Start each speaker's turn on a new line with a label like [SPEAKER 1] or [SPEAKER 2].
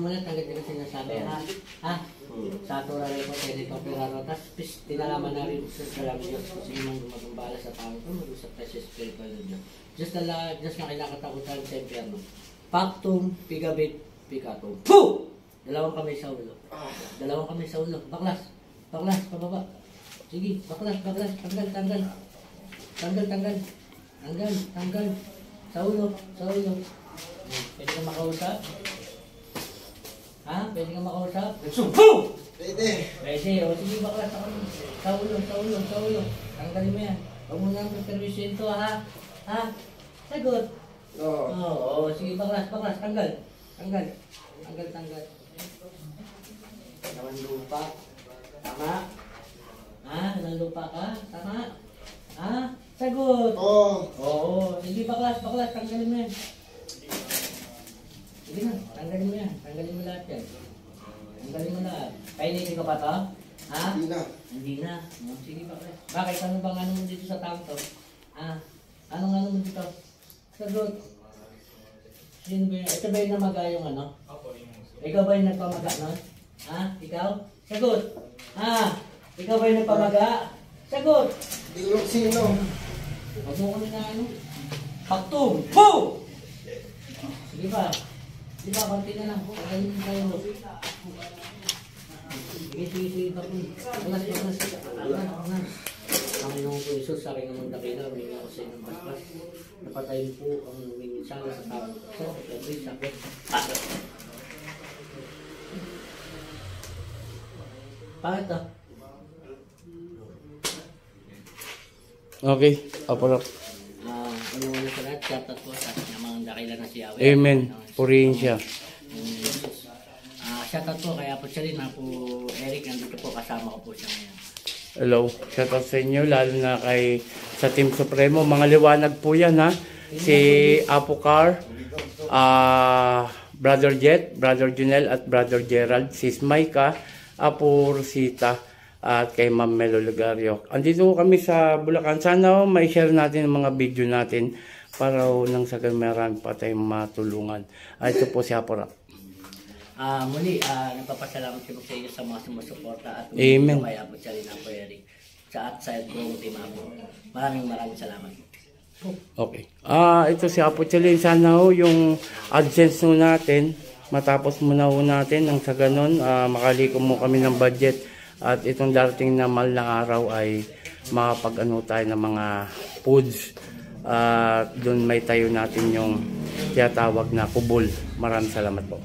[SPEAKER 1] muna, tanggal din ang sinasabi, ha? Ha? Sa Torah Repo, Tenito, Piraro, tapos tinalaman na rin sa salam Diyos kung sino man gumagambala sa tao ito, mag-usap tayo sa spiritual na Diyos. Diyos na kinakatakutan sa impyerno. Pactum, pigabit, picatum. Poo! Dalawang kamay sa ulo. Dalawang kamay sa ulo. Baklas. Baklas, pababa. Sige, baklas, baklas. Tanggal, tanggal. Tanggal, tanggal. Tanggal, tanggal. Sa ulo, sa ulo. Pwede ka makausap? Ha? Pwede ka makausap? Poo!
[SPEAKER 2] Pwede.
[SPEAKER 1] Pwede. O sige, baklas. Sa ulo, sa ulo, sa ulo. Tanggalin mo yan. Huwag mo nang permission ito, ha? Ha? Sagot.
[SPEAKER 2] Oo.
[SPEAKER 1] Oo, sige, baklas, baklas. Tanggal. Tanggal. Tanggal, tanggal. Naman lupa. Tama? Ha? Naman lupa ka? Tama? Ha? Sagot!
[SPEAKER 2] Oo.
[SPEAKER 1] Oo. Sige, baklas, baklas. Tanggalin mo yan. Sige na, tanggalin mo yan. Tanggalin mo lahat yan. Tanggalin mo lahat. Kainitin ka pa to? Ha?
[SPEAKER 2] Hindi na.
[SPEAKER 1] Hindi na. Sige, baklas. Bakit? Ano bang ano mo dito sa taong to? Ha? Anong ano mo dito? Sagot. Sino ba yun? Ito ba yung namaga yung ano? Ikaw ba yung nagpamaga nun? Ha? Ikaw? Sagot! Ha? Ikaw ba yung nagpamaga? Sagot!
[SPEAKER 2] Hindi ko lang sino.
[SPEAKER 1] Huwag mo kami na ano? Pagtum! Poo! Sige ba? Sige ba? Konti na lang. Pagayin mo tayo. Sige, sige, sige. Balas, balas. Balas. Panginoon ko Isus, sa aking namang dakila, humingi ako sa inyong basbas. Napatayin po ang huminginsala sa tao. So, every sakit. Bakit to?
[SPEAKER 3] Okay, apalak.
[SPEAKER 1] Ano sa lahat, shoutout po sa aking namang dakila na si Yahweh.
[SPEAKER 3] Amen. Purihin siya.
[SPEAKER 1] Shoutout po kay Apo Chalin, Apo Eric, nandito po, kasama ko po siya ngayon.
[SPEAKER 3] Hello, shoutout sa inyo, lalo na kay sa Team Supremo. Mga liwanag po yan, ha. Si Apo Car, Brother Jet, Brother Junel at Brother Gerald, Sis Maika, Apo Rosita, at kay Ma'am Melo Lugario. Andito kami sa Bulacan. Sana may-share natin ang mga video natin para nang sa marami pa tayong matulungan. Ito po si Apo Rap.
[SPEAKER 1] Muli, nagpapasalamat ko sa inyo sa mga sumusuporta at
[SPEAKER 3] Amen.
[SPEAKER 1] Kay Apo Chalin, Apo Eric, at sa buong team Apo. Maraming salamat.
[SPEAKER 3] Okay. Ito si Apo Chalin. Sana yung AdSense mo natin, matapos muna natin nang sa ganun, makaliko mo kami ng budget. At itong darating na mahal na araw ay makapag-ano tayo ng mga foods. Doon may tayo natin yung tinatawag na kubol. Maraming salamat po.